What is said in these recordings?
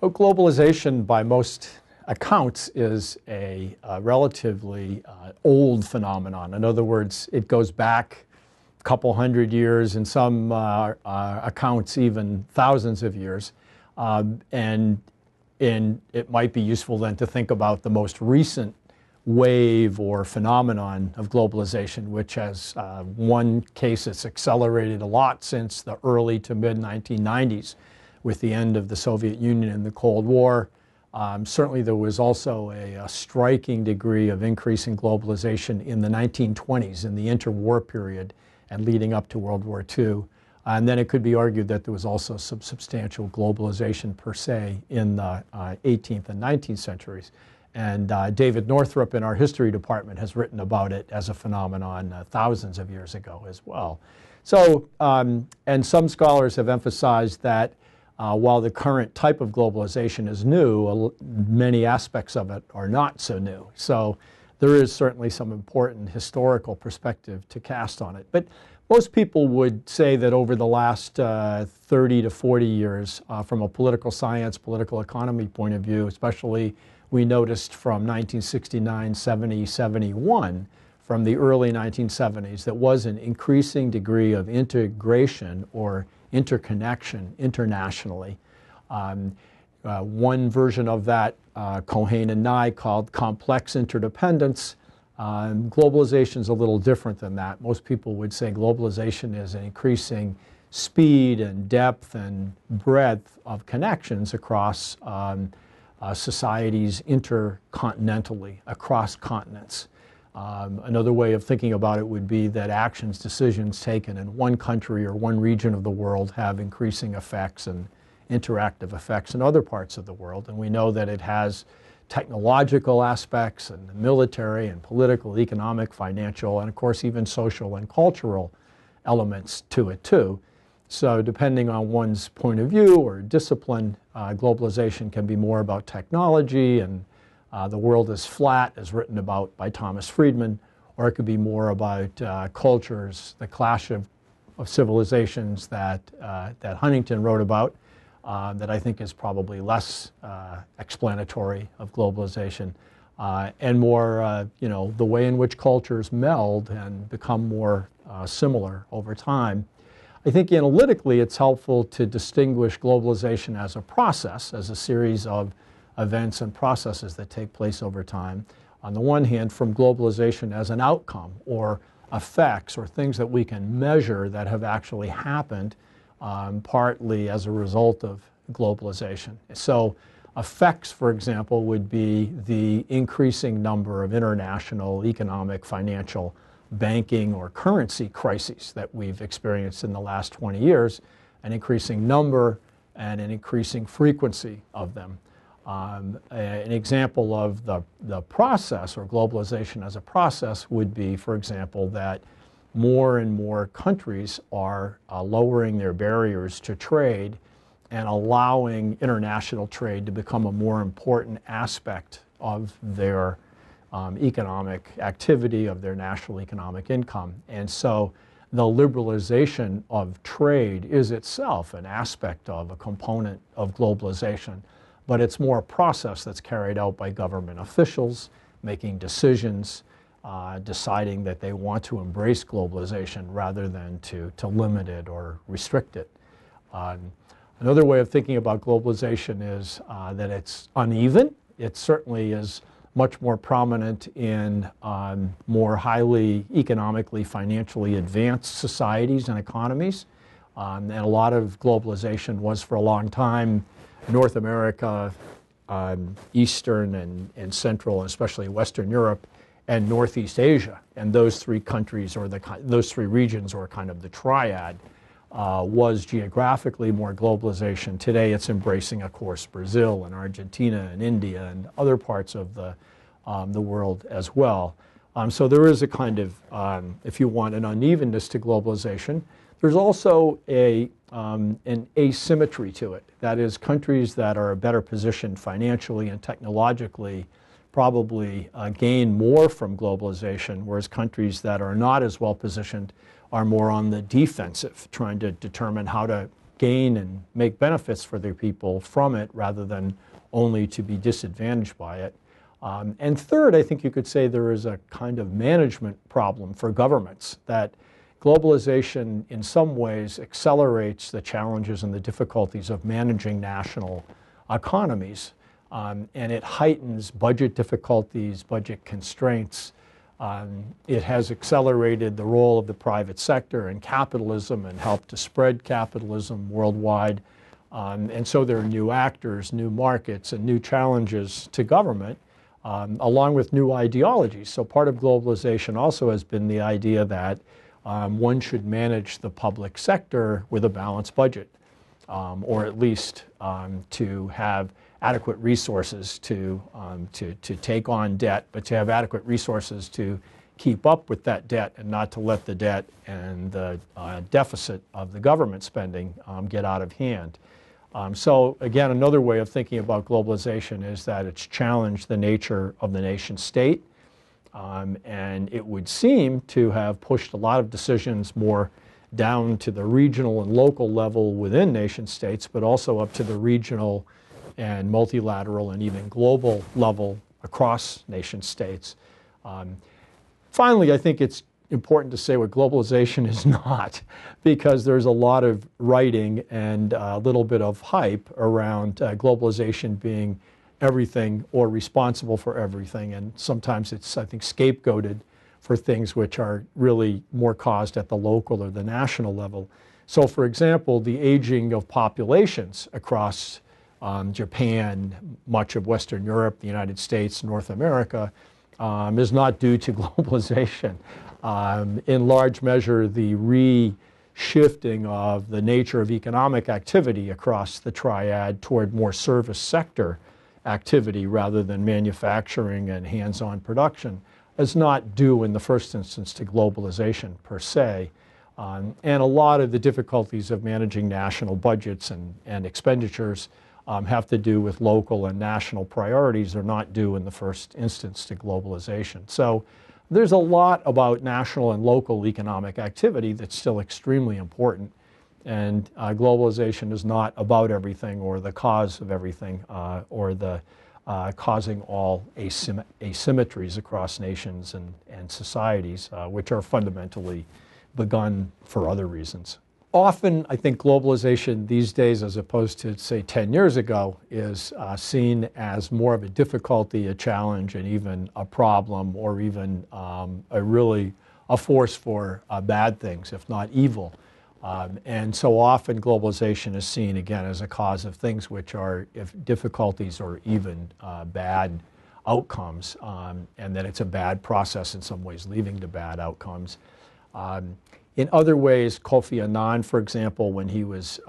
Well, globalization, by most accounts, is a relatively old phenomenon. In other words, it goes back a couple hundred years, in some accounts even thousands of years. And it might be useful then to think about the most recent wave or phenomenon of globalization, which has one case that's accelerated a lot since the early to mid 1990s with the end of the Soviet Union and the Cold War. Certainly there was also a striking degree of increasing globalization in the 1920s, in the interwar period and leading up to World War II. And then it could be argued that there was also some substantial globalization per se in the 18th and 19th centuries. And David Northrup in our history department has written about it as a phenomenon thousands of years ago as well. So, and some scholars have emphasized that while the current type of globalization is new, many aspects of it are not so new. So there is certainly some important historical perspective to cast on it. But most people would say that over the last 30 to 40 years, from a political science, political economy point of view, especially we noticed from 1969, 70, 71, from the early 1970s, that was an increasing degree of integration or interconnection internationally. One version of that, Cohen and Nye called complex interdependence. Globalization is a little different than that. Most people would say globalization is an increasing speed and depth and breadth of connections across societies intercontinentally, across continents. Another way of thinking about it would be that actions, decisions taken in one country or one region of the world have increasing effects and interactive effects in other parts of the world. And we know that it has technological aspects and military and political, economic, financial, and of course even social and cultural elements to it too. So depending on one's point of view or discipline, globalization can be more about technology and the world is flat, as written about by Thomas Friedman, or it could be more about cultures, the clash of civilizations that Huntington wrote about, that I think is probably less explanatory of globalization, and more, the way in which cultures meld and become more similar over time. I think analytically it's helpful to distinguish globalization as a process, as a series of events and processes that take place over time, on the one hand, from globalization as an outcome or effects or things that we can measure that have actually happened, partly as a result of globalization. So effects, for example, would be the increasing number of international economic, financial, banking, or currency crises that we've experienced in the last 20 years, an increasing number and an increasing frequency of them. An example of the process, or globalization as a process, would be, for example, that more and more countries are lowering their barriers to trade and allowing international trade to become a more important aspect of their economic activity, of their national economic income. And so the liberalization of trade is itself an aspect of, a component of globalization. But it's more a process that's carried out by government officials, making decisions, deciding that they want to embrace globalization rather than to limit it or restrict it. Another way of thinking about globalization is that it's uneven. It certainly is much more prominent in more highly economically, financially advanced societies and economies. And a lot of globalization was for a long time North America, Eastern and Central, and especially Western Europe, and Northeast Asia. And those three countries, or those three regions, or kind of the triad, was geographically more globalization. Today it's embracing, of course, Brazil and Argentina and India and other parts of the world as well. So there is a kind of, if you want, an unevenness to globalization. There's also an asymmetry to it. That is, countries that are better positioned financially and technologically probably gain more from globalization, whereas countries that are not as well positioned are more on the defensive, trying to determine how to gain and make benefits for their people from it rather than only to be disadvantaged by it. And third, I think you could say there is a kind of management problem for governments, that globalization in some ways accelerates the challenges and the difficulties of managing national economies. And it heightens budget difficulties, budget constraints. It has accelerated the role of the private sector in capitalism and helped to spread capitalism worldwide. And so there are new actors, new markets, and new challenges to government, along with new ideologies. So part of globalization also has been the idea that one should manage the public sector with a balanced budget, or at least to have adequate resources to take on debt, but to have adequate resources to keep up with that debt and not to let the debt and the deficit of the government spending get out of hand. So again, another way of thinking about globalization is that it's challenged the nature of the nation state, and it would seem to have pushed a lot of decisions more down to the regional and local level within nation states, but also up to the regional and multilateral and even global level across nation states. Finally, I think it's important to say what globalization is not, because there's a lot of writing and a little bit of hype around globalization being everything or responsible for everything, and sometimes it's, I think, scapegoated for things which are really more caused at the local or the national level. So for example, the aging of populations across Japan, much of Western Europe, the United States, North America, is not due to globalization. In large measure, the reshifting of the nature of economic activity across the triad toward more service sector activity rather than manufacturing and hands-on production is not due in the first instance to globalization per se. And a lot of the difficulties of managing national budgets and expenditures have to do with local and national priorities. Are not due in the first instance to globalization. So there's a lot about national and local economic activity that's still extremely important. And globalization is not about everything or the cause of everything or the causing all asymmetries across nations and societies, which are fundamentally begun for other reasons. Often, I think globalization these days, as opposed to, say, 10 years ago, is seen as more of a difficulty, a challenge, and even a problem, or even a force for bad things, if not evil. And so often globalization is seen, again, as a cause of things which are difficulties or even bad outcomes, and that it's a bad process in some ways, leading to bad outcomes. In other ways, Kofi Annan, for example, when he was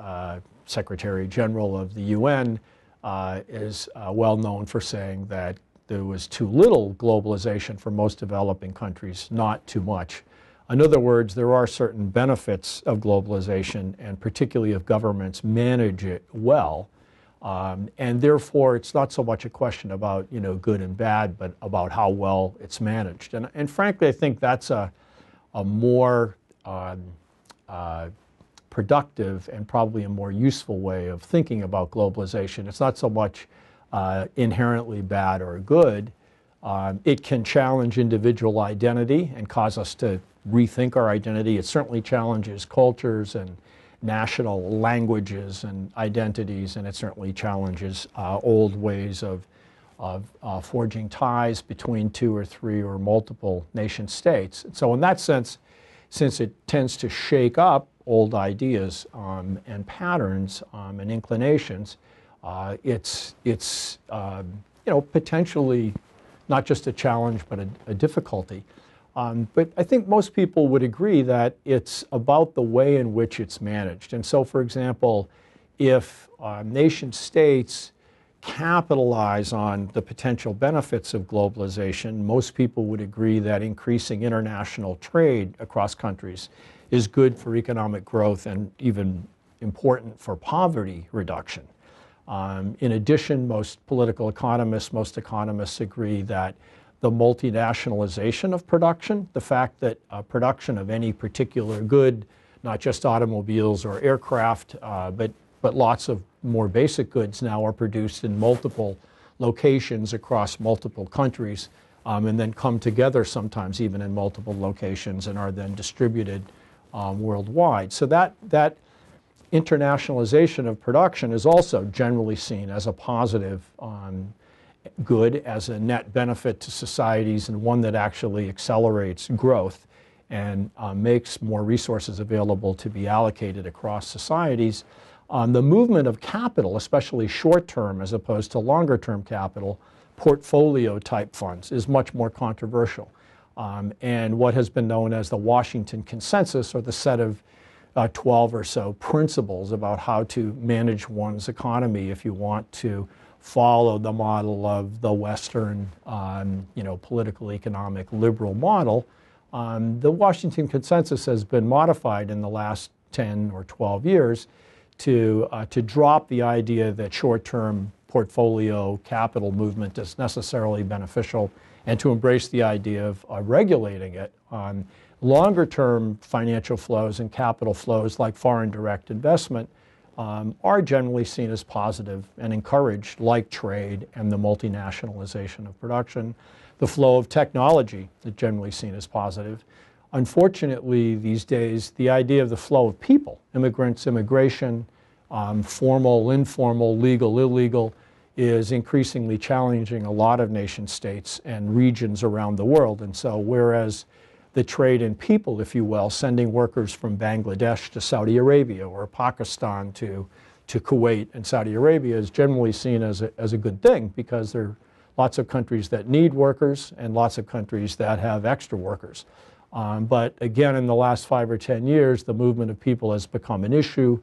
Secretary General of the UN, is well known for saying that there was too little globalization for most developing countries, not too much. In other words, there are certain benefits of globalization, and particularly if governments manage it well. And therefore, it's not so much a question about, good and bad, but about how well it's managed. And frankly, I think that's a more productive and probably a more useful way of thinking about globalization. It's not so much inherently bad or good. It can challenge individual identity and cause us to rethink our identity. It certainly challenges cultures and national languages and identities, and it certainly challenges old ways of forging ties between two or three or multiple nation states. So in that sense, since it tends to shake up old ideas and patterns and inclinations, it's potentially not just a challenge but a difficulty. But I think most people would agree that it's about the way in which it's managed. And so, for example, if nation states capitalize on the potential benefits of globalization, most people would agree that increasing international trade across countries is good for economic growth and even important for poverty reduction. In addition, most political economists, most economists agree that the multinationalization of production, the fact that production of any particular good not just automobiles or aircraft, but lots of more basic goods now are produced in multiple locations across multiple countries, and then come together sometimes even in multiple locations and are then distributed worldwide. So that internationalization of production is also generally seen as a positive good, as a net benefit to societies, and one that actually accelerates growth and makes more resources available to be allocated across societies. The movement of capital, especially short-term as opposed to longer-term capital, portfolio-type funds, is much more controversial. And what has been known as the Washington Consensus, or the set of 12 or so principles about how to manage one's economy if you want to follow the model of the Western, political, economic, liberal model. The Washington Consensus has been modified in the last 10 or 12 years to drop the idea that short-term portfolio capital movement is necessarily beneficial, and to embrace the idea of regulating it. Longer-term financial flows and capital flows, like foreign direct investment, are generally seen as positive and encouraged, like trade and the multinationalization of production. The flow of technology is generally seen as positive. Unfortunately, these days, the idea of the flow of people, immigrants, immigration, formal, informal, legal, illegal, is increasingly challenging a lot of nation states and regions around the world. And so whereas the trade in people, if you will, sending workers from Bangladesh to Saudi Arabia or Pakistan to Kuwait and Saudi Arabia is generally seen as a good thing, because there are lots of countries that need workers and lots of countries that have extra workers. But again, in the last 5 or 10 years, the movement of people has become an issue.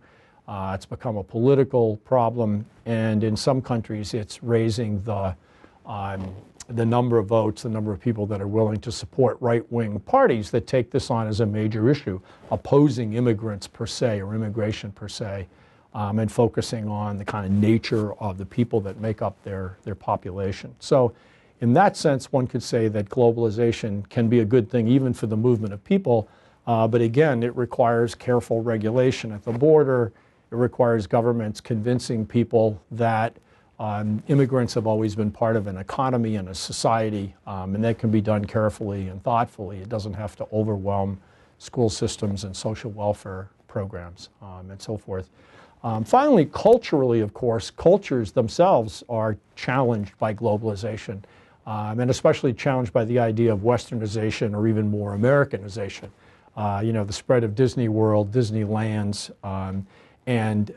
It's become a political problem, and in some countries it's raising the number of votes, the number of people that are willing to support right-wing parties that take this on as a major issue, opposing immigrants per se or immigration per se, and focusing on the kind of nature of the people that make up their population. So in that sense, one could say that globalization can be a good thing even for the movement of people, but again, it requires careful regulation at the border. It requires governments convincing people that immigrants have always been part of an economy and a society, and that can be done carefully and thoughtfully. It doesn't have to overwhelm school systems and social welfare programs, and so forth. Finally, culturally, of course, cultures themselves are challenged by globalization, and especially challenged by the idea of Westernization or even more Americanization. The spread of Disney World, Disneylands, and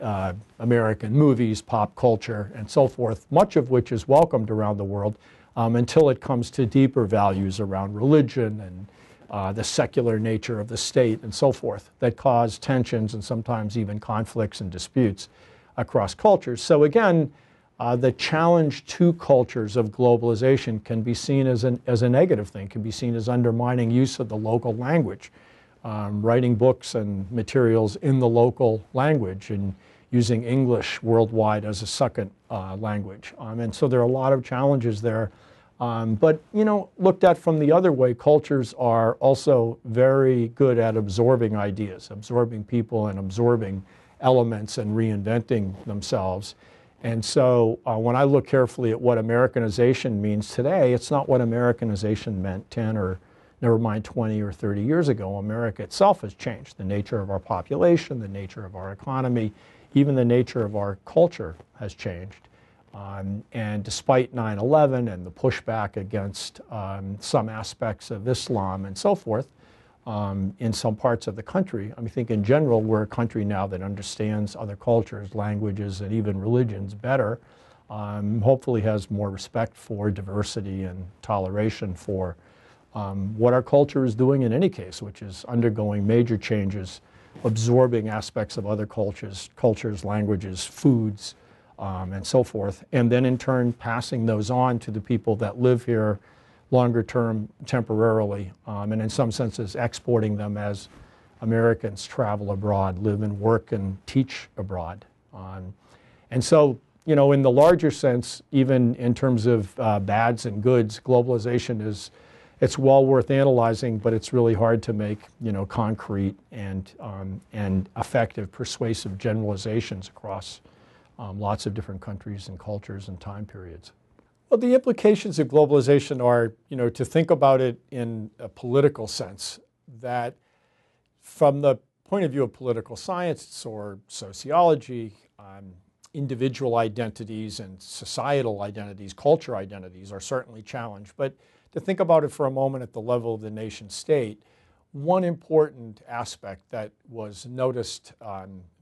American movies, pop culture, and so forth, much of which is welcomed around the world until it comes to deeper values around religion and the secular nature of the state and so forth that cause tensions and sometimes even conflicts and disputes across cultures. So again, the challenge to cultures of globalization can be seen as a negative thing, can be seen as undermining use of the local language. Writing books and materials in the local language and using English worldwide as a second language. And so there are a lot of challenges there. But, looked at from the other way, cultures are also very good at absorbing ideas, absorbing people and absorbing elements and reinventing themselves. And so when I look carefully at what Americanization means today, it's not what Americanization meant 10 or never mind 20 or 30 years ago. America itself has changed. The nature of our population, the nature of our economy, even the nature of our culture has changed. And despite 9/11 and the pushback against some aspects of Islam and so forth in some parts of the country, I think in general we're a country now that understands other cultures, languages, and even religions better. Hopefully has more respect for diversity and toleration for what our culture is doing in any case, which is undergoing major changes, absorbing aspects of other cultures, languages, foods, and so forth, and then in turn passing those on to the people that live here longer term temporarily, and in some senses exporting them as Americans travel abroad, live and work and teach abroad. And so, in the larger sense, even in terms of bads and goods, globalization is it's well worth analyzing, but it's really hard to make, concrete and effective, persuasive generalizations across lots of different countries and cultures and time periods. Well, the implications of globalization are, to think about it in a political sense, that from the point of view of political science or sociology, individual identities and societal identities, culture identities are certainly challenged. But to think about it for a moment at the level of the nation state, one important aspect that was noticed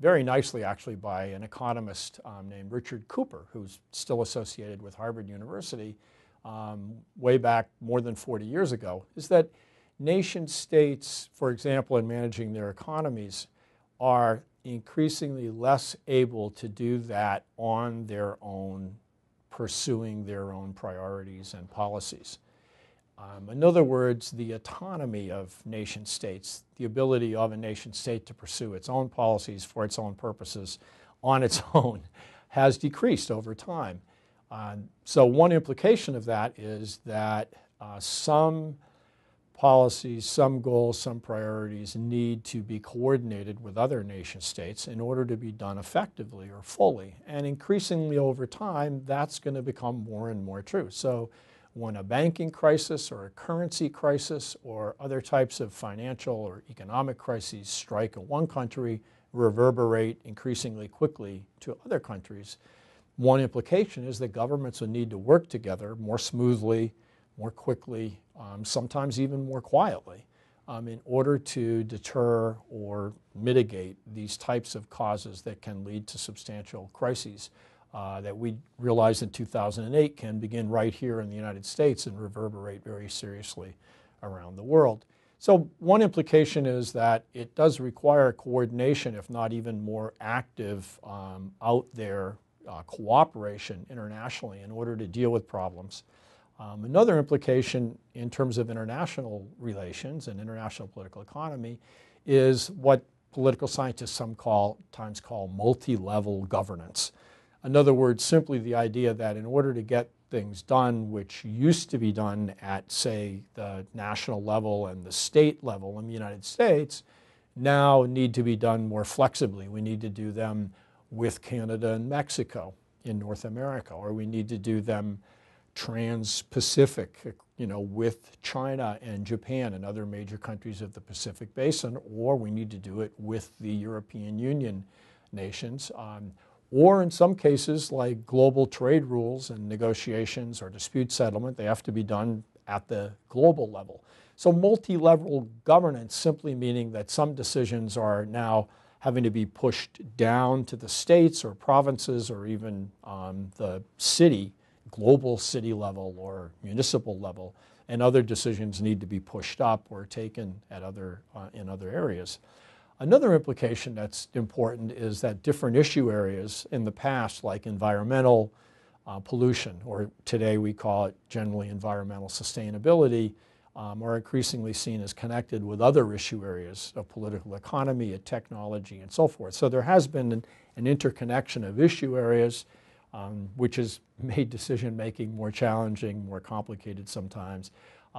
very nicely actually by an economist named Richard Cooper, who's still associated with Harvard University way back more than 40 years ago, is that nation states, for example, in managing their economies, are increasingly less able to do that on their own, pursuing their own priorities and policies. In other words, the autonomy of nation states, the ability of a nation state to pursue its own policies for its own purposes on its own, has decreased over time. So one implication of that is that some policies, some goals, some priorities need to be coordinated with other nation states in order to be done effectively or fully. And increasingly over time, that's going to become more and more true. So when a banking crisis or a currency crisis or other types of financial or economic crises strike one country, reverberate increasingly quickly to other countries, one implication is that governments will need to work together more smoothly, more quickly, sometimes even more quietly, in order to deter or mitigate these types of causes that can lead to substantial crises that we realized in 2008 can begin right here in the United States and reverberate very seriously around the world. So one implication is that it does require coordination, if not even more active out there cooperation internationally in order to deal with problems. Another implication in terms of international relations and international political economy is what political scientists sometimes call multi-level governance. In other words, simply the idea that in order to get things done which used to be done at, say, the national level and the state level in the United States, now need to be done more flexibly. We need to do them with Canada and Mexico in North America, or we need to do them trans-Pacific, with China and Japan and other major countries of the Pacific Basin, or we need to do it with the European Union nations, or in some cases like global trade rules and negotiations or dispute settlement, they have to be done at the global level. So multi-level governance simply meaning that some decisions are now having to be pushed down to the states or provinces or even the city, global city level or municipal level, and other decisions need to be pushed up or taken at in other areas. Another implication that's important is that different issue areas in the past, like environmental pollution, or today we call it generally environmental sustainability, are increasingly seen as connected with other issue areas of political economy, of technology, and so forth. So there has been an interconnection of issue areas, which has made decision-making more challenging, more complicated sometimes.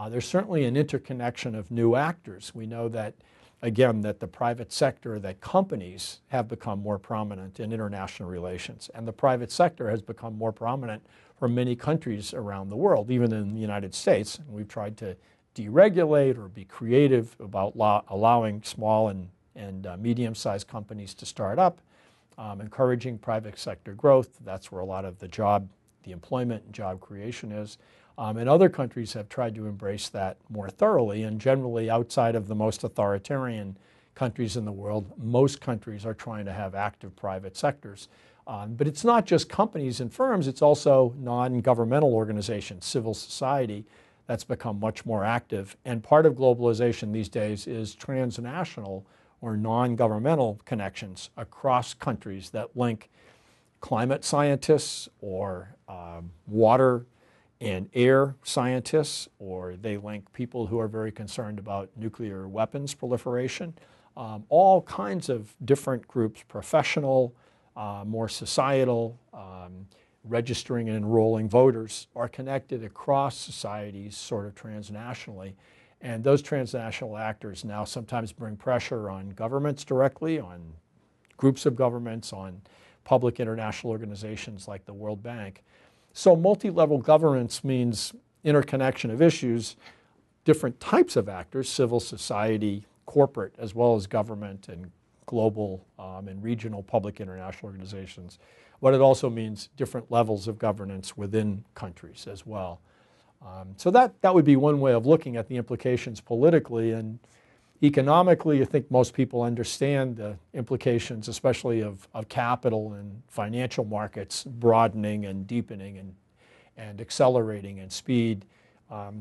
There's certainly an interconnection of new actors. We know that, again, that the private sector, that companies have become more prominent in international relations, and the private sector has become more prominent for many countries around the world, even in the United States. And we've tried to deregulate or be creative about allowing small and medium-sized companies to start up, encouraging private sector growth. That's where a lot of the employment and job creation is. And other countries have tried to embrace that more thoroughly, and generally outside of the most authoritarian countries in the world, most countries are trying to have active private sectors. But it's not just companies and firms, it's also non-governmental organizations, civil society, that's become much more active. And part of globalization these days is transnational or non-governmental connections across countries that link climate scientists or water and air scientists, or they link people who are very concerned about nuclear weapons proliferation. All kinds of different groups, professional, more societal, registering and enrolling voters are connected across societies sort of transnationally. And those transnational actors now sometimes bring pressure on governments directly, on groups of governments, on public international organizations like the World Bank. So multi-level governance means interconnection of issues, different types of actors, civil society, corporate, as well as government and global and regional public international organizations. But it also means different levels of governance within countries as well. So that would be one way of looking at the implications politically. And economically, I think most people understand the implications, especially of capital and financial markets broadening and deepening and accelerating in speed.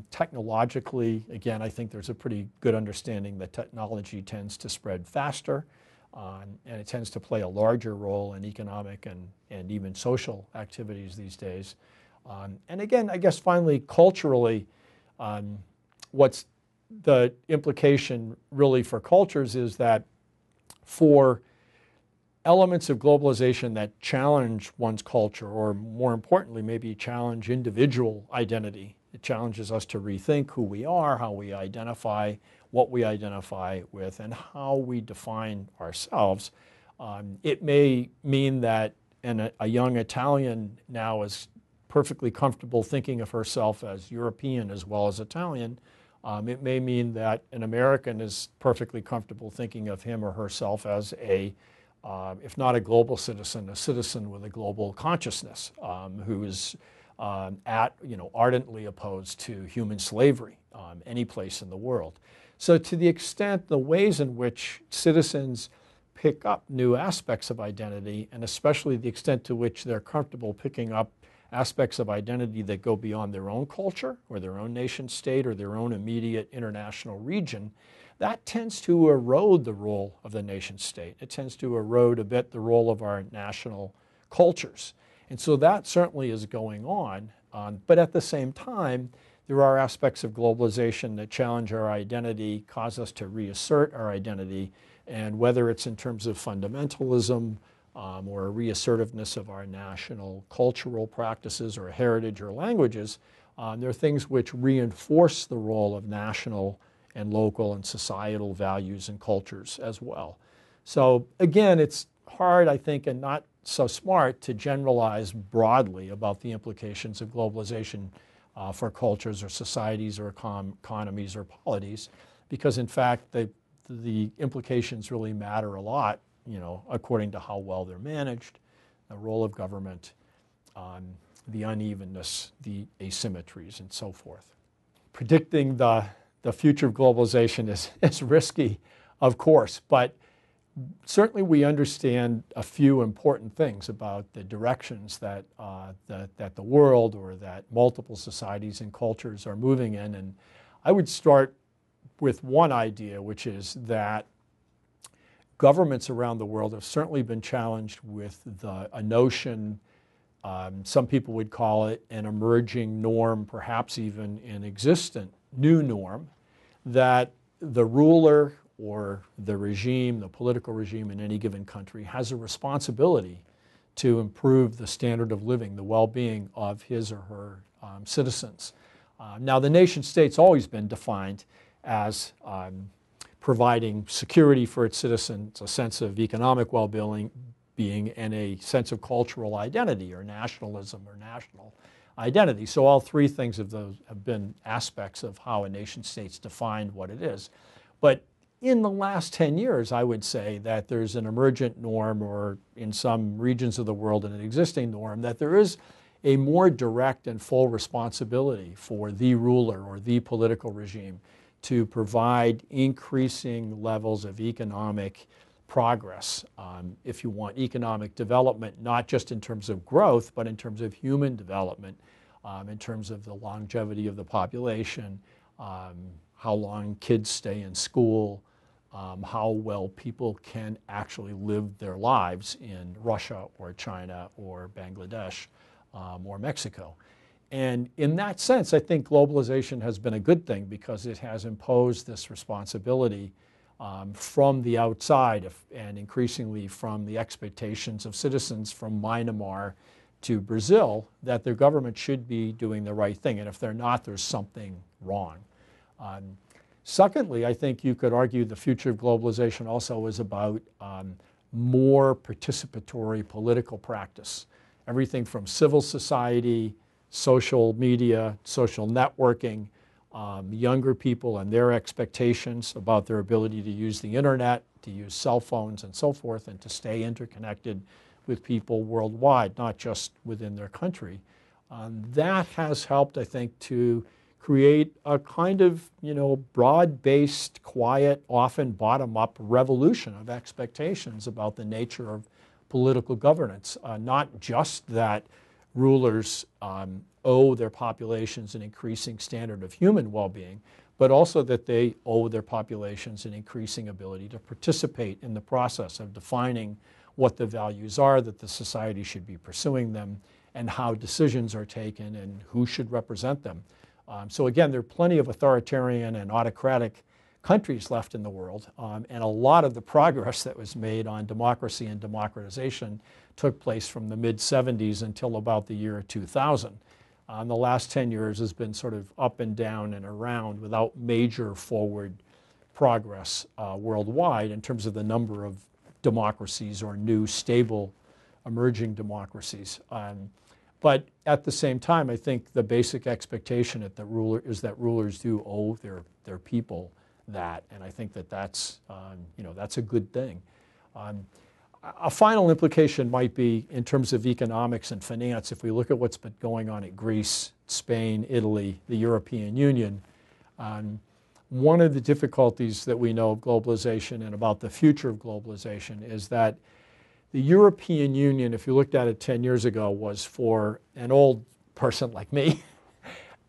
Technologically, again, I think there's a pretty good understanding that technology tends to spread faster, and it tends to play a larger role in economic and even social activities these days. And again, I guess finally, culturally, what's the implication really for cultures is that for elements of globalization that challenge one's culture, or more importantly, maybe challenge individual identity, it challenges us to rethink who we are, how we identify, what we identify with, and how we define ourselves. It may mean that a young Italian now is perfectly comfortable thinking of herself as European as well as Italian. It may mean that an American is perfectly comfortable thinking of him or herself as if not a global citizen, a citizen with a global consciousness, who is ardently opposed to human slavery any place in the world. So to the extent the ways in which citizens pick up new aspects of identity, and especially the extent to which they're comfortable picking up aspects of identity that go beyond their own culture or their own nation state or their own immediate international region, that tends to erode the role of the nation state. It tends to erode a bit the role of our national cultures. And so that certainly is going on. But at the same time, there are aspects of globalization that challenge our identity, cause us to reassert our identity, and whether it's in terms of fundamentalism or a reassertiveness of our national cultural practices or heritage or languages, there are things which reinforce the role of national and local and societal values and cultures as well. So again, it's hard, I think, and not so smart to generalize broadly about the implications of globalization for cultures or societies or economies or polities, because in fact the implications really matter a lot, according to how well they're managed, the role of government, the unevenness, the asymmetries, and so forth. Predicting the future of globalization is risky, of course, but certainly we understand a few important things about the directions that the world or that multiple societies and cultures are moving in. And I would start with one idea, which is that governments around the world have certainly been challenged with a notion, some people would call it an emerging norm, perhaps even an existent new norm, that the ruler or the regime, the political regime in any given country, has a responsibility to improve the standard of living, the well-being of his or her citizens. Now, the nation state's always been defined as providing security for its citizens, a sense of economic well-being, and a sense of cultural identity or nationalism or national identity. So all three things of those have been aspects of how a nation state's defined what it is. But in the last 10 years, I would say that there's an emergent norm, or in some regions of the world an existing norm, that there is a more direct and full responsibility for the ruler or the political regime to provide increasing levels of economic progress, if you want, economic development, not just in terms of growth, but in terms of human development, in terms of the longevity of the population, how long kids stay in school, how well people can actually live their lives in Russia or China or Bangladesh or Mexico. And in that sense, I think globalization has been a good thing because it has imposed this responsibility from the outside and increasingly from the expectations of citizens from Myanmar to Brazil that their government should be doing the right thing. And if they're not, there's something wrong. Secondly, I think you could argue the future of globalization also is about more participatory political practice. Everything from civil society, social media, social networking, younger people and their expectations about their ability to use the internet, to use cell phones and so forth, and to stay interconnected with people worldwide, not just within their country. That has helped, I think, to create a kind of, broad-based, quiet, often bottom-up revolution of expectations about the nature of political governance. Not just that rulers owe their populations an increasing standard of human well-being, but also that they owe their populations an increasing ability to participate in the process of defining what the values are that the society should be pursuing them, and how decisions are taken and who should represent them. So again, there are plenty of authoritarian and autocratic countries left in the world, and a lot of the progress that was made on democracy and democratization took place from the mid-70s until about the year 2000. The last 10 years has been sort of up and down and around without major forward progress worldwide in terms of the number of democracies or new, stable, emerging democracies. But at the same time, I think the basic expectation is that rulers do owe their people that, and I think that that's a good thing. A final implication might be in terms of economics and finance. If we look at what's been going on at Greece, Spain, Italy, the European Union, one of the difficulties that we know of globalization and about the future of globalization is that the European Union, if you looked at it 10 years ago, was for an old person like me,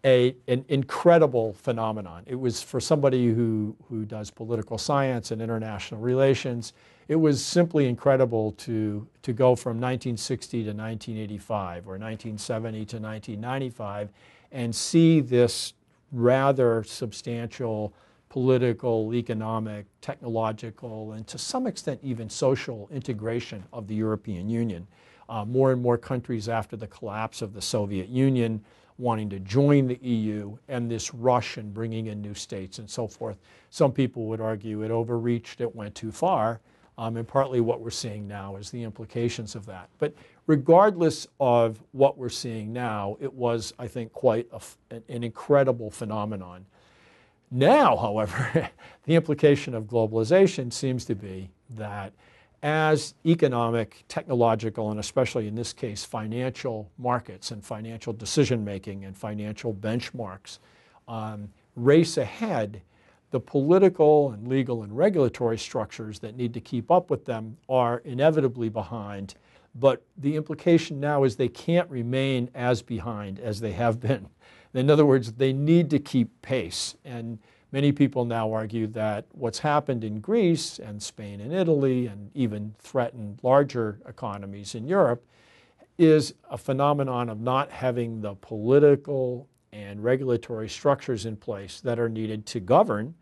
an incredible phenomenon. It was for somebody who does political science and international relations. It was simply incredible to go from 1960 to 1985 or 1970 to 1995 and see this rather substantial political, economic, technological, and to some extent even social integration of the European Union. More and more countries after the collapse of the Soviet Union wanting to join the EU, and this rush in bringing in new states and so forth. Some people would argue it overreached, it went too far, and partly what we're seeing now is the implications of that. But regardless of what we're seeing now, it was, I think, quite an incredible phenomenon. Now, however, the implication of globalization seems to be that as economic, technological, and especially in this case, financial markets and financial decision-making and financial benchmarks race ahead, the political and legal and regulatory structures that need to keep up with them are inevitably behind. But the implication now is they can't remain as behind as they have been. In other words, they need to keep pace. And many people now argue that what's happened in Greece and Spain and Italy and even threatened larger economies in Europe is a phenomenon of not having the political and regulatory structures in place that are needed to govern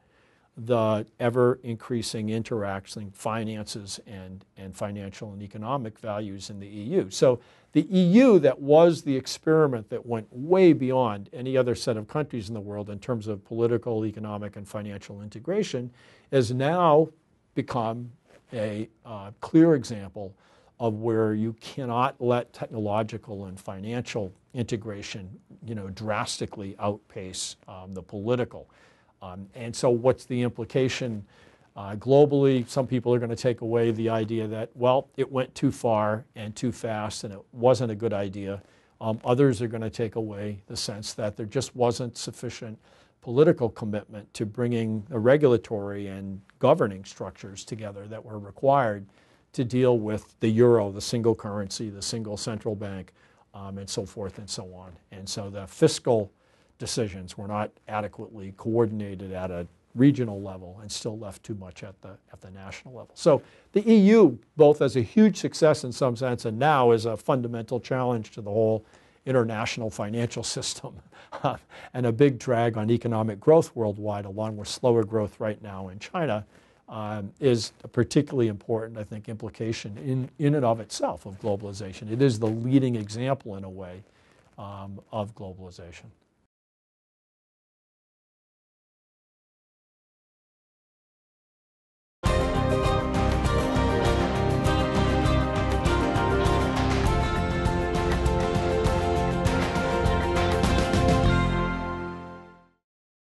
the ever-increasing interaction, finances, and financial and economic values in the EU. So the EU, that was the experiment that went way beyond any other set of countries in the world in terms of political, economic, and financial integration, has now become a clear example of where you cannot let technological and financial integration, drastically outpace the political. And so what's the implication globally? Some people are going to take away the idea that, well, it went too far and too fast and it wasn't a good idea. Others are going to take away the sense that there just wasn't sufficient political commitment to bringing the regulatory and governing structures together that were required to deal with the euro, the single currency, the single central bank, and so forth and so on. And so the fiscal decisions were not adequately coordinated at a regional level and still left too much at the national level. So the EU, both as a huge success in some sense and now is a fundamental challenge to the whole international financial system and a big drag on economic growth worldwide, along with slower growth right now in China, is a particularly important, I think, implication in and of itself of globalization. It is the leading example, in a way, of globalization.